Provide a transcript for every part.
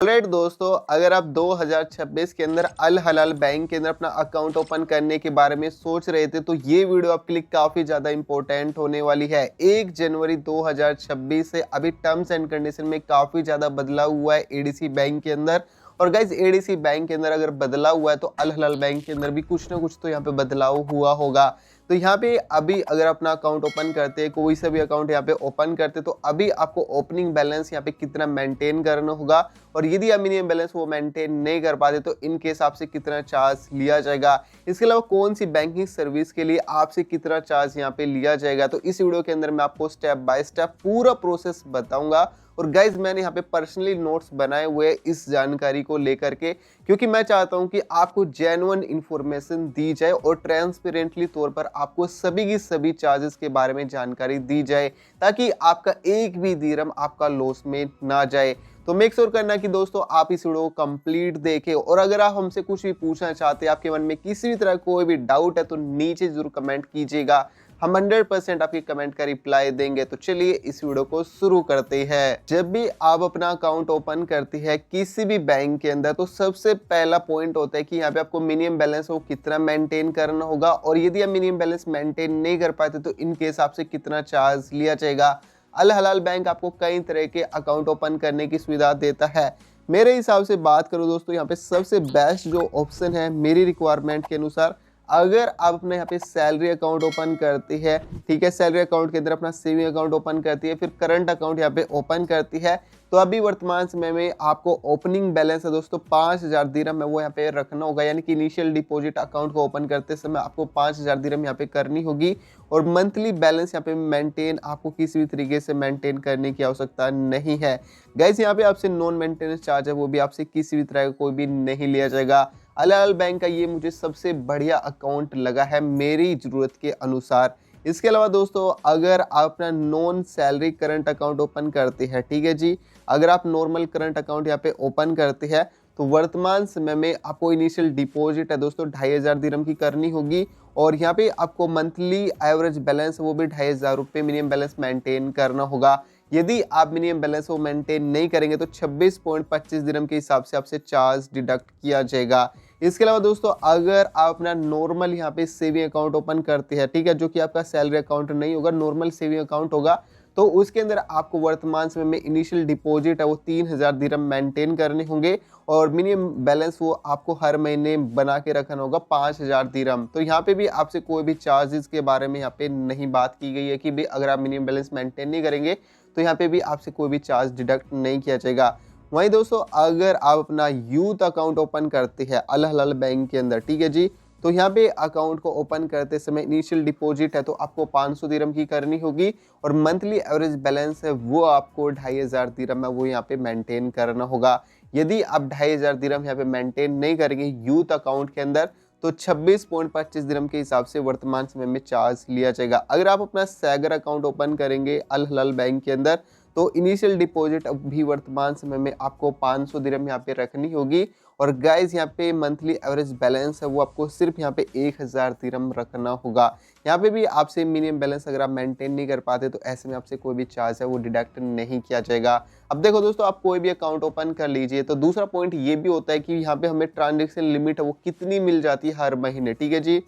Alright दोस्तों, अगर आप 2026 के अंदर अल हलाल बैंक के अंदर अपना अकाउंट ओपन करने के बारे में सोच रहे थे तो ये वीडियो आपके लिए काफ़ी ज़्यादा इंपॉर्टेंट होने वाली है। 1 जनवरी 2026 से अभी टर्म्स एंड कंडीशन में काफ़ी ज़्यादा बदलाव हुआ है एडीसी बैंक के अंदर। और गाइज एडीसी बैंक के अंदर अगर बदलाव हुआ है तो अल हलाल बैंक के अंदर भी कुछ ना कुछ तो यहाँ पे बदलाव हुआ होगा। तो यहाँ पे अभी अगर अपना अकाउंट ओपन करते हैं, कोई सा भी अकाउंट यहाँ पे ओपन करते तो अभी आपको ओपनिंग बैलेंस यहाँ पे कितना मेंटेन करना होगा, और यदि आप मिनिमम बैलेंस वो मेंटेन नहीं कर पाते तो इनके हिसाब से कितना चार्ज लिया जाएगा। इसके अलावा कौन सी बैंकिंग सर्विस के लिए आपसे कितना चार्ज यहाँ पे लिया जाएगा, तो इस वीडियो के अंदर मैं आपको स्टेप बाय स्टेप पूरा प्रोसेस बताऊंगा। और गाइज मैंने यहाँ पे पर्सनली नोट्स बनाए हुए इस जानकारी को लेकर के, क्योंकि मैं चाहता हूँ कि आपको जेन्युइन इंफॉर्मेशन दी जाए और ट्रांसपेरेंटली तौर पर आपको सभी की सभी चार्जेस के बारे में जानकारी दी जाए, ताकि आपका एक भी दिरहम आपका लॉस में ना जाए। तो मेक श्योर करना कि दोस्तों आप इस वीडियो को कंप्लीट देखें, और अगर आप हमसे कुछ भी पूछना चाहते हैं, आपके मन में किसी भी तरह कोई भी डाउट है तो नीचे जरूर कमेंट कीजिएगा। हम 100% आपके कमेंट का रिप्लाई देंगे। तो चलिए इस वीडियो को शुरू करते हैं। जब भी आप अपना अकाउंट ओपन करते हैं किसी भी बैंक के अंदर, तो सबसे पहला पॉइंट होता है कि यहाँ पे आपको मिनिमम बैलेंस वो कितना मेंटेन करना होगा, और यदि आप मिनिमम बैलेंस मेंटेन नहीं कर पाते तो इनके हिसाब से कितना चार्ज लिया जाएगा। अल हलाल बैंक आपको कई तरह के अकाउंट ओपन करने की सुविधा देता है। मेरे हिसाब से बात करूँ दोस्तों, यहाँ पे सबसे बेस्ट जो ऑप्शन है मेरी रिक्वायरमेंट के अनुसार, अगर आप अपने यहाँ पे सैलरी अकाउंट ओपन करती है, ठीक है, सैलरी अकाउंट के अंदर अपना सेविंग अकाउंट ओपन करती है, फिर करंट अकाउंट यहाँ पे ओपन करती है, तो अभी वर्तमान समय में आपको ओपनिंग बैलेंस है दोस्तों 5000 दिरहम है वो यहाँ पे रखना होगा। यानी कि इनिशियल डिपॉजिट अकाउंट को ओपन करते समय आपको 5000 दिरहम यहाँ पे करनी होगी, और मंथली बैलेंस यहाँ पे मेंटेन आपको किसी भी तरीके से मेंटेन करने की आवश्यकता नहीं है। गाइस यहाँ पे आपसे नॉन मेंटेनेंस चार्ज है वो भी आपसे किसी भी तरह का कोई भी नहीं लिया जाएगा। अल हलाल बैंक का ये मुझे सबसे बढ़िया अकाउंट लगा है मेरी ज़रूरत के अनुसार। इसके अलावा दोस्तों, अगर आप अपना non salary current account open करते हैं, ठीक है जी, अगर आप नॉर्मल करंट अकाउंट यहाँ पे ओपन करते हैं तो वर्तमान समय में आपको इनिशियल डिपॉजिट है दोस्तों 2500 दिरहम की करनी होगी, और यहाँ पे आपको मंथली एवरेज बैलेंस वो भी 2500 रुपये मिनिमम बैलेंस मेंटेन करना होगा। यदि आप मिनिमम बैलेंस वो मेंटेन नहीं करेंगे तो 26.25 दिरहम के हिसाब से आपसे चार्ज डिडक्ट किया जाएगा। इसके अलावा दोस्तों, अगर आप अपना नॉर्मल यहाँ पे सेविंग अकाउंट ओपन करते हैं, ठीक है, जो कि आपका सैलरी अकाउंट नहीं होगा, नॉर्मल सेविंग अकाउंट होगा, तो उसके अंदर आपको वर्तमान समय में इनिशियल डिपॉजिट है वो 3000 दिरहम मेंटेन करने होंगे, और मिनिमम बैलेंस वो आपको हर महीने बना के रखना होगा 5000 दिरहम। तो यहाँ पे भी आपसे कोई भी चार्जेस के बारे में यहाँ पे नहीं बात की गई है कि भाई अगर आप मिनिमम बैलेंस मेंटेन नहीं करेंगे तो यहाँ पे भी आपसे कोई भी चार्ज डिडक्ट नहीं किया जाएगा। वहीं दोस्तों, अगर आप अपना यूथ अकाउंट ओपन करते हैं अल हलाल बैंक के अंदर, ठीक है जी, तो यहाँ पे अकाउंट को ओपन करते समय इनिशियल डिपॉजिट है तो आपको 500 दिरहम की करनी होगी, और मंथली एवरेज बैलेंस है वो आपको 2500 दिरहम है वो यहाँ पे मेंटेन करना होगा। यदि आप 2500 दिरहम यहाँ पे मेंटेन नहीं करेंगे यूथ अकाउंट के अंदर तो 26.25 दिरहम के हिसाब से वर्तमान समय में चार्ज लिया जाएगा। अगर आप अपना सैगर अकाउंट ओपन करेंगे अल हलाल बैंक के अंदर तो इनिशियल डिपॉजिट भी वर्तमान समय में आपको 500 दिरहम यहाँ पे रखनी होगी, और गाइज यहाँ पे मंथली एवरेज बैलेंस है वो आपको सिर्फ यहाँ पे 1000 दिरहम रखना होगा। यहाँ पे भी आपसे मिनिमम बैलेंस अगर आप मेंटेन नहीं कर पाते तो ऐसे में आपसे कोई भी चार्ज है वो डिडक्ट नहीं किया जाएगा। अब देखो दोस्तों, आप कोई भी अकाउंट ओपन कर लीजिए तो दूसरा पॉइंट ये भी होता है कि यहाँ पे हमें ट्रांजेक्शन लिमिट है वो कितनी मिल जाती है हर महीने, ठीक है जी।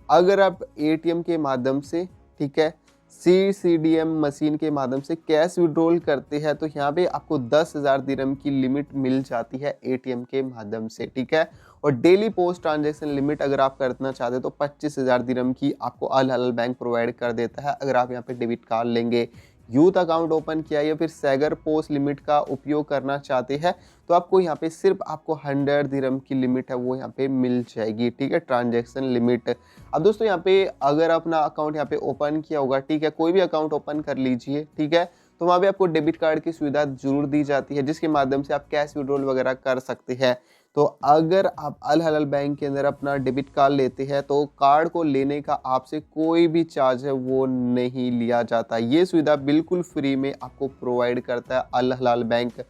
अगर आप एटीएम के माध्यम से, ठीक है, सीसीडीएम मशीन के माध्यम से कैश विड्रॉल करते हैं तो यहाँ पे आपको 10,000 दिरहम की लिमिट मिल जाती है एटीएम के माध्यम से, ठीक है। और डेली पोस्ट ट्रांजैक्शन लिमिट अगर आप करना चाहते हैं तो 25,000 दिरहम की आपको अल हलाल बैंक प्रोवाइड कर देता है अगर आप यहाँ पे डेबिट कार्ड लेंगे। यूथ अकाउंट ओपन किया या फिर सैगर पोस्ट लिमिट का उपयोग करना चाहते हैं तो आपको यहाँ पे सिर्फ आपको 100 दिरहम की लिमिट है वो यहाँ पे मिल जाएगी, ठीक है, ट्रांजैक्शन लिमिट। अब दोस्तों, यहाँ पे अगर अपना अकाउंट यहाँ पे ओपन किया होगा, ठीक है, कोई भी अकाउंट ओपन कर लीजिए, ठीक है, तो वहाँ पे आपको डेबिट कार्ड की सुविधा जरूर दी जाती है जिसके माध्यम से आप कैश विड्रॉल वगैरह कर सकते हैं। तो अगर आप अल हलाल बैंक के अंदर अपना डेबिट कार्ड लेते हैं तो कार्ड को लेने का आपसे कोई भी चार्ज है वो नहीं लिया जाता। ये सुविधा बिल्कुल फ्री में आपको प्रोवाइड करता है अल हलाल बैंक।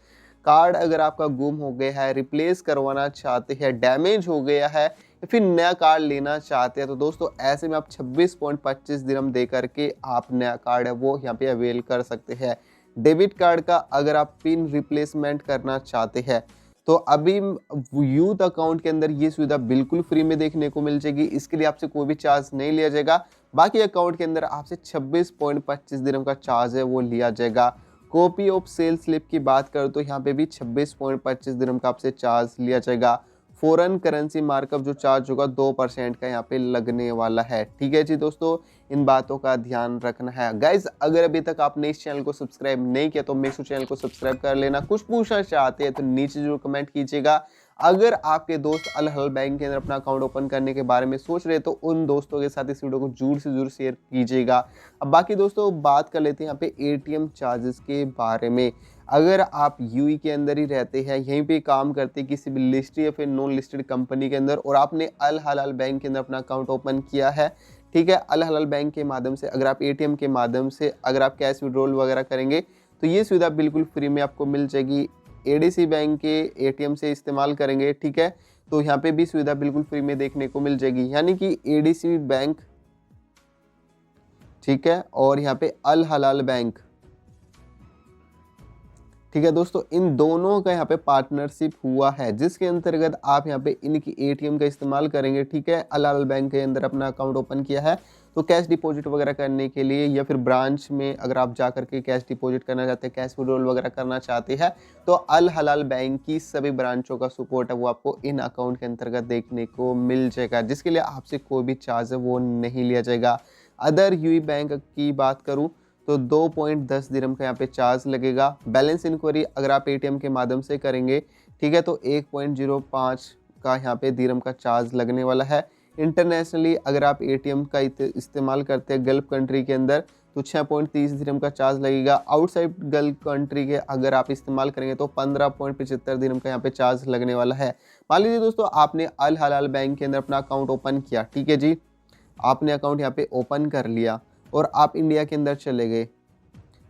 कार्ड अगर आपका गुम हो गया है, रिप्लेस करवाना चाहते हैं, डैमेज हो गया है या फिर नया कार्ड लेना चाहते हैं तो दोस्तों ऐसे में आप 26.25 दिरहम दे करके आप नया कार्ड है वो यहाँ पे अवेल कर सकते हैं। डेबिट कार्ड का अगर आप पिन रिप्लेसमेंट करना चाहते हैं तो अभी यूथ अकाउंट के अंदर ये सुविधा बिल्कुल फ्री में देखने को मिल जाएगी। इसके लिए आपसे कोई भी चार्ज नहीं लिया जाएगा। बाकी अकाउंट के अंदर आपसे 26.25 दिरहम का चार्ज है वो लिया जाएगा। कॉपी ऑफ सेल स्लिप की बात करो तो यहाँ पे भी 26.25 दिरहम का आपसे चार्ज लिया जाएगा। फॉरेन करेंसी मार्कअप जो चार्ज होगा 2% का यहाँ पे लगने वाला है। ठीक है जी दोस्तों, इन बातों का ध्यान रखना है। गाइज अगर अभी तक आपने इस चैनल को सब्सक्राइब नहीं किया तो मेरे चैनल को सब्सक्राइब कर लेना। कुछ पूछना चाहते हैं तो नीचे जरूर कमेंट कीजिएगा। अगर आपके दोस्त अल हलाल बैंक के अंदर अपना अकाउंट ओपन करने के बारे में सोच रहे तो उन दोस्तों के साथ इस वीडियो को जरूर से जरूर शेयर कीजिएगा। अब बाकी दोस्तों बात कर लेते हैं यहाँ पे एटीएम चार्जेस के बारे में। अगर आप यूएई के अंदर ही रहते हैं, यहीं पे काम करते हैं किसी भी लिस्टेड या फिर नॉन लिस्टेड कंपनी के अंदर और आपने अल हलाल बैंक के अंदर अपना अकाउंट ओपन किया है, ठीक है, अल हलाल बैंक के माध्यम से अगर आप एटीएम के माध्यम से अगर आप कैश विड्रॉल वगैरह करेंगे तो ये सुविधा बिल्कुल फ्री में आपको मिल जाएगी। एडीसी बैंक के एटीएम से इस्तेमाल करेंगे, ठीक है, तो यहाँ पे भी सुविधा बिल्कुल फ्री में देखने को मिल जाएगी। यानी कि एडीसी बैंक, ठीक है, और यहाँ पे अल हलाल बैंक, ठीक है दोस्तों, इन दोनों का यहाँ पे पार्टनरशिप हुआ है जिसके अंतर्गत आप यहाँ पे इनकी एटीएम का इस्तेमाल करेंगे। ठीक है, अल हलाल बैंक के अंदर अपना अकाउंट ओपन किया है तो कैश डिपॉजिट वगैरह करने के लिए या फिर ब्रांच में अगर आप जा करके कैश डिपॉजिट करना चाहते हैं, कैश विड्रॉल वगैरह करना चाहते हैं तो अल हलाल बैंक की सभी ब्रांचों का सपोर्ट है वो आपको इन अकाउंट के अंतर्गत देखने को मिल जाएगा, जिसके लिए आपसे कोई भी चार्ज है वो नहीं लिया जाएगा। अदर यूई बैंक की बात करूँ तो 2.10 दिरहम का यहाँ पे चार्ज लगेगा। बैलेंस इंक्वायरी अगर आप एटीएम के माध्यम से करेंगे, ठीक है, तो 1.05 का यहाँ पे दिरहम का चार्ज लगने वाला है। इंटरनेशनली अगर आप एटीएम का इस्तेमाल करते हैं गल्फ कंट्री के अंदर तो 6.30 दिरहम का चार्ज लगेगा। आउटसाइड गल्फ कंट्री के अगर आप इस्तेमाल करेंगे तो 15.75 दिरहम का यहाँ पे चार्ज लगने वाला है। मान लीजिए दोस्तों आपने अल हलाल बैंक के अंदर अपना अकाउंट ओपन किया, ठीक है जी, आपने अकाउंट यहाँ पे ओपन कर लिया और आप इंडिया के अंदर चले गए,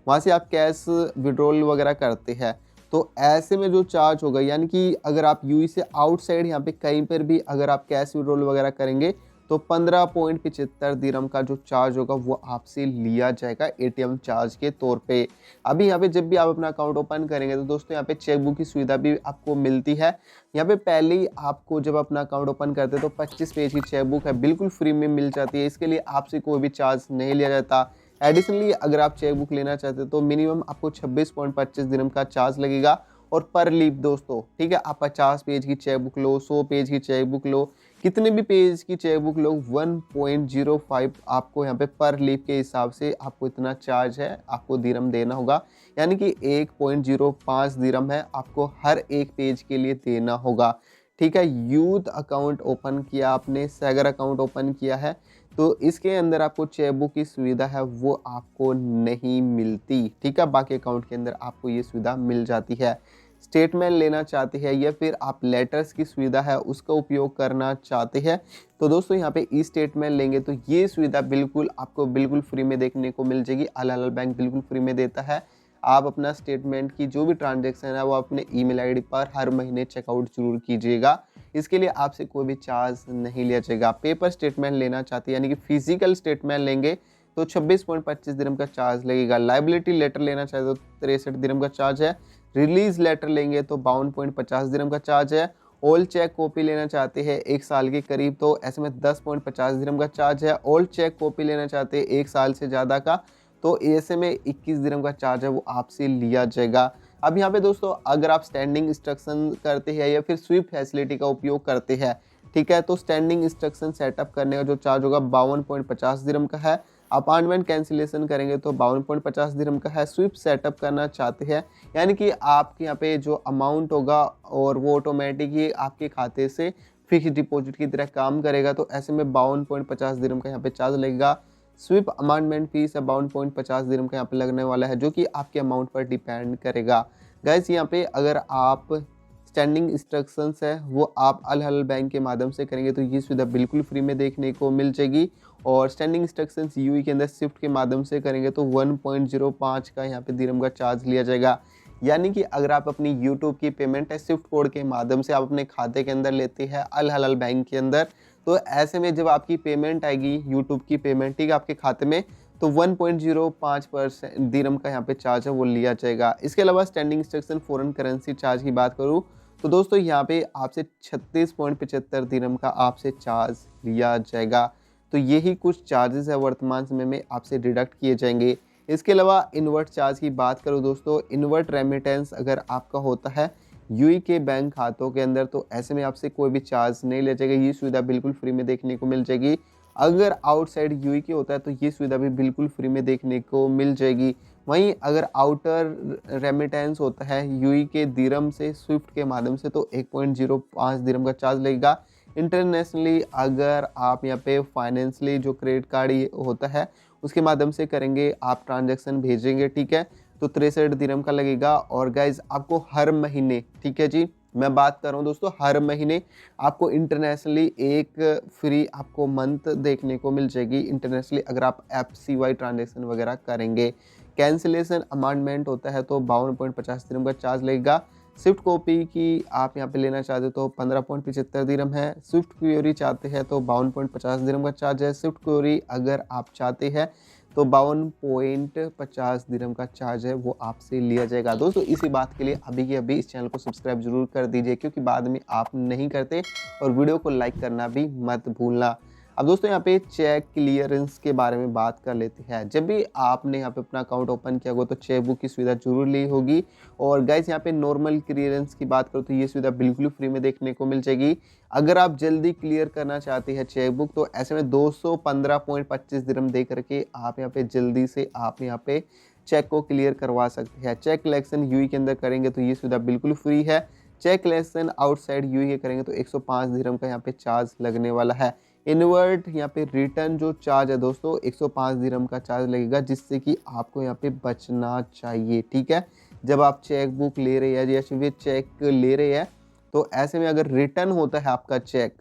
वहाँ से आप कैश विड्रॉल वगैरह करते हैं तो ऐसे में जो चार्ज होगा, यानी कि अगर आप यूएई से आउटसाइड यहाँ पे कहीं पर भी अगर आप कैश विड्रॉल वगैरह करेंगे तो 15.75 दिरहम का जो चार्ज होगा वो आपसे लिया जाएगा एटीएम चार्ज के तौर पे। अभी यहाँ पे जब भी आप अपना अकाउंट ओपन करेंगे तो दोस्तों यहाँ पे चेकबुक की सुविधा भी आपको मिलती है। यहाँ पे पहले ही आपको जब अपना अकाउंट ओपन करते हैं तो 25 पेज की चेकबुक है बिल्कुल फ्री में मिल जाती है। इसके लिए आपसे कोई भी चार्ज नहीं लिया जाता। एडिशनली अगर आप चेकबुक लेना चाहते हैं तो मिनिमम आपको 26.25 दिरहम का चार्ज लगेगा और पर लीफ दोस्तों, ठीक है, आप 50 पेज की चेकबुक लो, 100 पेज की चेकबुक लो, कितने भी पेज की चेकबुक लो, 1.05 आपको यहाँ पे पर लीफ के हिसाब से आपको इतना चार्ज है आपको दिरहम देना होगा। यानी कि 1.05 दिरहम है आपको हर एक पेज के लिए देना होगा। ठीक है, यूथ अकाउंट ओपन किया आपने, सैगर अकाउंट ओपन किया है तो इसके अंदर आपको चेकबुक की सुविधा है वो आपको नहीं मिलती। ठीक है, बाकी अकाउंट के अंदर आपको ये सुविधा मिल जाती है। स्टेटमेंट लेना चाहते हैं या फिर आप लेटर्स की सुविधा है उसका उपयोग करना चाहते हैं तो दोस्तों यहाँ पे ई स्टेटमेंट लेंगे तो ये सुविधा बिल्कुल आपको बिल्कुल फ्री में देखने को मिल जाएगी। अल हलाल बैंक बिल्कुल फ्री में देता है। आप अपना स्टेटमेंट की जो भी ट्रांजैक्शन है वो अपने ईमेल आईडी पर हर महीने चेकआउट जरूर कीजिएगा। इसके लिए आपसे कोई भी चार्ज नहीं लिया जाएगा। पेपर स्टेटमेंट लेना चाहते हैं यानी कि फिजिकल स्टेटमेंट लेंगे तो 26.25 दिरहम का चार्ज लगेगा। लाइबिलिटी लेटर लेना चाहते तो 63 दिरहम का चार्ज है। रिलीज लेटर लेंगे तो 52.50 दिरहम का चार्ज है। ओल्ड चेक कॉपी लेना चाहते हैं 1 साल के करीब तो ऐसे में 10.50 दिरहम का चार्ज है। ओल्ड चेक कॉपी लेना चाहते हैं 1 साल से ज़्यादा का तो ऐसे में 21 दिरहम का चार्ज है वो आपसे लिया जाएगा। अब यहाँ पे दोस्तों अगर आप स्टैंडिंग इंस्ट्रक्शन करते हैं या फिर स्वीप फैसिलिटी का उपयोग करते हैं, ठीक है, तो स्टैंडिंग इंस्ट्रक्शन सेटअप करने का जो चार्ज होगा 52.50 दिरहम का है। अपॉइंटमेंट कैंसिलेशन करेंगे तो 52.50 दिरहम का है। स्वीप सेटअप करना चाहते हैं यानी कि आपके यहाँ पे जो अमाउंट होगा और वो ऑटोमेटिक ही आपके खाते से फिक्स डिपॉजिट की तरह काम करेगा तो ऐसे में 52.50 दिरहम का यहाँ पे चार्ज लगेगा। स्वीप अमाउंटमेंट फीस 52.50 दिरहम का यहाँ पे लगने वाला है जो कि आपके अमाउंट पर डिपेंड करेगा। गाइस यहाँ पे अगर आप स्टैंडिंग इंस्ट्रक्शंस है वो आप अल हलाल बैंक के माध्यम से करेंगे तो ये सुविधा बिल्कुल फ्री में देखने को मिल जाएगी। और स्टैंडिंग इंस्ट्रक्शंस यूएई के अंदर स्विफ्ट के माध्यम से करेंगे तो 1.05 का यहाँ पे दिरहम का चार्ज लिया जाएगा। यानी कि अगर आप अपनी यूट्यूब की पेमेंट है स्विफ्ट कोड के माध्यम से आप अपने खाते के अंदर लेते हैं अल हलाल बैंक के अंदर तो ऐसे में जब आपकी पेमेंट आएगी यूट्यूब की पेमेंट, ठीक है, आपके खाते में तो 1.05% दिरहम का यहाँ पे चार्ज है वो लिया जाएगा। इसके अलावा standing instruction foreign currency charge की बात करूँ तो दोस्तों यहाँ पे आपसे 36.75 दिरहम का आपसे चार्ज लिया जाएगा। तो यही कुछ चार्जेस है वर्तमान समय में आपसे डिडक्ट किए जाएंगे। इसके अलावा इन्वर्ट चार्ज की बात करूँ दोस्तों, इन्वर्ट रेमिटेंस अगर आपका होता है यूई के बैंक खातों के अंदर तो ऐसे में आपसे कोई भी चार्ज नहीं लिया जाएगा। ये सुविधा बिल्कुल फ्री में देखने को मिल जाएगी। अगर आउटसाइड यूई के होता है तो ये सुविधा भी बिल्कुल फ्री में देखने को मिल जाएगी। वहीं अगर आउटर रेमिटेंस होता है यूई के दिरहम से स्विफ्ट के माध्यम से तो 1.05 दिरहम का चार्ज लगेगा। इंटरनेशनली अगर आप यहाँ पे फाइनेंशियली जो क्रेडिट कार्ड होता है उसके माध्यम से करेंगे, आप ट्रांजैक्शन भेजेंगे, ठीक है, तो 63 दिरहम का लगेगा। और गाइज आपको हर महीने, ठीक है जी, मैं बात कर रहा हूँ दोस्तों, हर महीने आपको इंटरनेशनली एक फ्री आपको मंथ देखने को मिल जाएगी इंटरनेशनली अगर आप FCY ट्रांजैक्शन वगैरह करेंगे। कैंसिलेशन अमाउंटमेंट होता है तो 52.50 दिरहम का चार्ज लगेगा। स्विफ्ट कॉपी की आप यहाँ पे लेना चाहते हो तो 15.75 दिरहम है। स्विफ्ट क्यूरी चाहते हैं तो 52.50 दिरहम का चार्ज है। स्विफ्ट क्यूरी अगर आप चाहते हैं तो 52.50 दिरहम का चार्ज है वो आपसे लिया जाएगा। दोस्तों इसी बात के लिए अभी के अभी इस चैनल को सब्सक्राइब जरूर कर दीजिए, क्योंकि बाद में आप नहीं करते, और वीडियो को लाइक करना भी मत भूलना। अब दोस्तों यहाँ पे चेक क्लियरेंस के बारे में बात कर लेते हैं। जब भी आपने यहाँ पे अपना अकाउंट ओपन किया होगा तो चेक बुक की सुविधा जरूर ली होगी। और गाइस यहाँ पे नॉर्मल क्लियरेंस की बात करो तो ये सुविधा बिल्कुल फ्री में देखने को मिल जाएगी। अगर आप जल्दी क्लियर करना चाहते हैं चेक बुक तो ऐसे में 215.25 दिरहम दे करके आप यहाँ पे जल्दी से आप यहाँ पे चेक को क्लियर करवा सकते हैं। चेक कलेक्शन यूई के अंदर करेंगे तो ये सुविधा बिल्कुल फ्री है। चेक कलेक्शन आउटसाइड यूई के करेंगे तो 105 दिरहम का यहाँ पे चार्ज लगने वाला है। इन्वर्ट यहाँ पे रिटर्न जो चार्ज है दोस्तों 105 दिरहम का चार्ज लगेगा, जिससे कि आपको यहाँ पे बचना चाहिए, ठीक है। जब आप चेक बुक ले रहे हैं या फिर चेक ले रहे हैं तो ऐसे में अगर रिटर्न होता है आपका चेक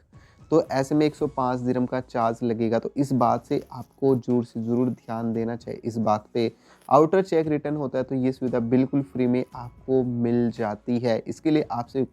तो ऐसे में 105 दिरहम का चार्ज लगेगा। तो इस बात से आपको जरूर से ज़रूर ध्यान देना चाहिए इस बात पे। आउटर चेक रिटर्न होता है तो ये सुविधा बिल्कुल फ्री में आपको मिल जाती है। इसके लिए आपसे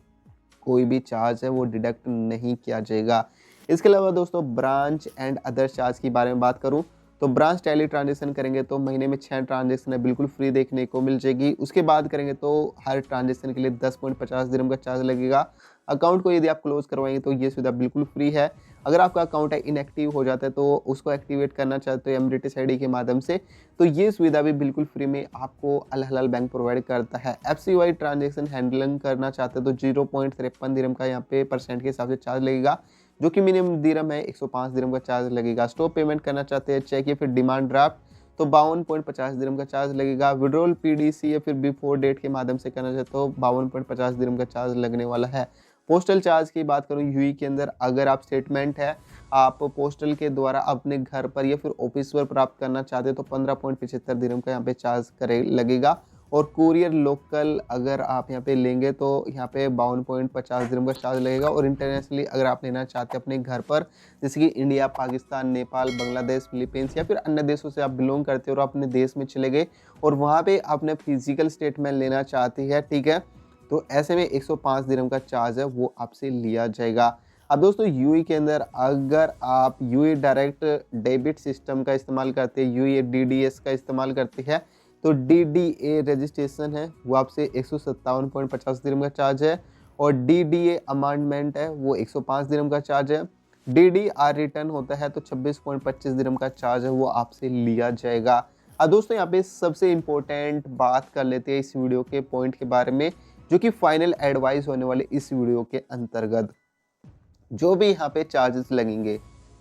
कोई भी चार्ज है वो डिडक्ट नहीं किया जाएगा। इसके अलावा दोस्तों ब्रांच एंड अदर चार्ज के बारे में बात करूं तो ब्रांच टैली ट्रांजेक्शन करेंगे तो महीने में 6 ट्रांजेक्शन है बिल्कुल फ्री देखने को मिल जाएगी। उसके बाद करेंगे तो हर ट्रांजेक्शन के लिए 10.50 दिरहम का चार्ज लगेगा। अकाउंट को यदि आप क्लोज करवाएंगे तो ये सुविधा बिल्कुल फ्री है। अगर आपका अकाउंट है इनएक्टिव हो जाता है तो उसको एक्टिवेट करना चाहते हो एमरिटस आईडी के माध्यम से तो ये सुविधा भी बिल्कुल फ्री में आपको अल हलाल बैंक प्रोवाइड करता है। FCY ट्रांजेक्शन हैंडलिंग करना चाहते हो तो 0.53 दिरहम का यहाँ पे परसेंट के हिसाब से चार्ज लगेगा, जो कि मिनिमम दिरहम है। 105 दिरहम का चार्ज लगेगा। स्टॉप पेमेंट करना चाहते हैं चेक या फिर डिमांड ड्राफ्ट तो 52.50 दिरहम का चार्ज लगेगा। विड्रॉल PDC या फिर बिफोर डेट के माध्यम से करना चाहते हो 52.50 दिरहम का चार्ज लगने वाला है। पोस्टल चार्ज की बात करूँ यूई के अंदर अगर आप स्टेटमेंट है आप पोस्टल के द्वारा अपने घर पर या फिर ऑफिस पर प्राप्त करना चाहते हो तो 15.75 दिरहम का यहाँ पे चार्ज करे लगेगा। और कुरियर लोकल अगर आप यहाँ पे लेंगे तो यहाँ पे 52.50 दिरहम का चार्ज लगेगा। और इंटरनेशनली अगर आप लेना चाहते हैं अपने घर पर, जैसे कि इंडिया, पाकिस्तान, नेपाल, बांग्लादेश, फिलीपींस या फिर अन्य देशों से आप बिलोंग करते हो और अपने देश में चले गए और वहाँ पे आपने फिजिकल स्टेटमेंट लेना चाहती है, ठीक है, तो ऐसे में 105 दिरहम का चार्ज है वो आपसे लिया जाएगा। अब दोस्तों यूई के अंदर अगर आप यूई डायरेक्ट डेबिट सिस्टम का इस्तेमाल करते हैं, यूई DDS का इस्तेमाल करते हैं तो DDA रजिस्ट्रेशन है वो आपसे 157.50 दिरहम का चार्ज है। और DDA अमाउंटमेंट है वो 105 दिरहम का चार्ज है। DDR रिटर्न होता है तो 26.25 दिरहम का चार्ज है वो आपसे लिया जाएगा। अब दोस्तों यहाँ पे सबसे इम्पोर्टेंट बात कर लेते हैं इस वीडियो के पॉइंट के बारे में, जो कि फाइनल एडवाइस होने वाले इस वीडियो के अंतर्गत जो भी यहाँ पे चार्जेस लगेंगे,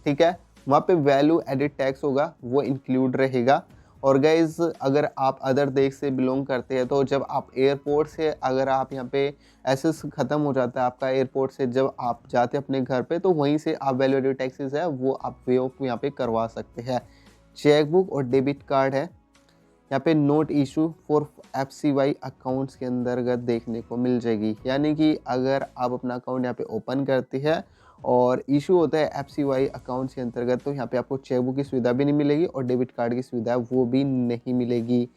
ठीक है, वहाँ पे वैल्यू एडिड टैक्स होगा वो इंक्लूड रहेगा। और गाइज अगर आप अदर देश से बिलोंग करते हैं तो जब आप एयरपोर्ट से अगर आप यहाँ पे एसेस ख़त्म हो जाता है आपका एयरपोर्ट से, जब आप जाते हैं अपने घर पे तो वहीं से आप वैल्यू एडिड टैक्सेस है वो आप वे ऑफ यहाँ पे करवा सकते हैं। चेक बुक और डेबिट कार्ड है यहाँ पे note issue for FCY accounts के अंतर्गत देखने को मिल जाएगी। यानी कि अगर आप अपना अकाउंट यहाँ पे ओपन करते हैं और इशू होता है FCY अकाउंट्स के अंतर्गत तो यहाँ पे आपको चेक बुक की सुविधा भी नहीं मिलेगी और डेबिट कार्ड की सुविधा वो भी नहीं मिलेगी।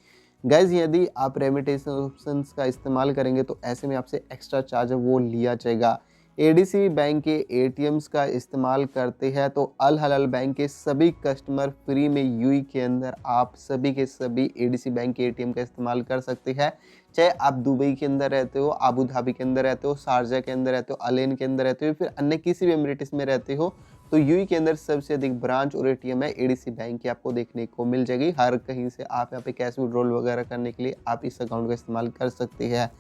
गाइज यदि आप रेमिटेशन ऑप्शंस का इस्तेमाल करेंगे तो ऐसे में आपसे एक्स्ट्रा चार्ज वो लिया जाएगा। एडीसी बैंक के एटीएम्स का इस्तेमाल करते हैं तो अल हलाल बैंक के सभी कस्टमर फ्री में यूएई के अंदर आप सभी के सभी एडीसी बैंक के एटीएम का इस्तेमाल कर सकते हैं। चाहे आप दुबई के अंदर रहते हो, अबू धाबी के अंदर रहते हो, शारजा के अंदर रहते हो, अलेन के अंदर रहते हो, फिर अन्य किसी भी एमिरेट्स में रहते हो, तो यूएई के अंदर सबसे अधिक ब्रांच और एटीएम है एडीसी बैंक की आपको देखने को मिल जाएगी। हर कहीं से आप यहाँ पे कैश विड्रॉल वगैरह करने के लिए आप इस अकाउंट का इस्तेमाल कर सकते हैं।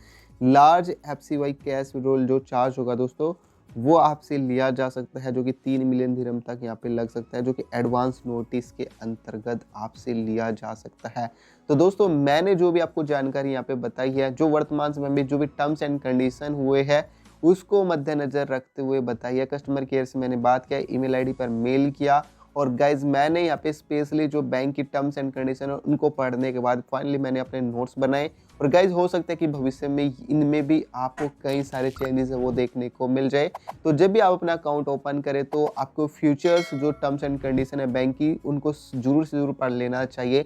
लार्ज एफसीवाई कैश विड्रॉल जो चार्ज होगा दोस्तों वो आपसे लिया जा सकता है, जो कि 3 मिलियन दिरहम तक यहाँ पे लग सकता है, जो कि एडवांस नोटिस के अंतर्गत आपसे लिया जा सकता है। तो दोस्तों मैंने जो भी आपको जानकारी यहाँ पे बताई है, जो वर्तमान समय में जो भी टर्म्स एंड कंडीशन हुए हैं उसको मद्देनजर रखते हुए बताइए। कस्टमर केयर से मैंने बात किया, ईमेल आईडी पर मेल किया, और गाइज मैंने यहाँ पे स्पेशली जो बैंक की टर्म्स एंड कंडीशन है उनको पढ़ने के बाद फाइनली मैंने अपने नोट्स बनाए। और गाइज हो सकता है कि भविष्य में इनमें भी आपको कई सारे चेंजेस है वो देखने को मिल जाए। तो जब भी आप अपना अकाउंट ओपन करें तो आपको फ्यूचर्स जो टर्म्स एंड कंडीशन है बैंक की उनको जरूर से जरूर पढ़ लेना चाहिए।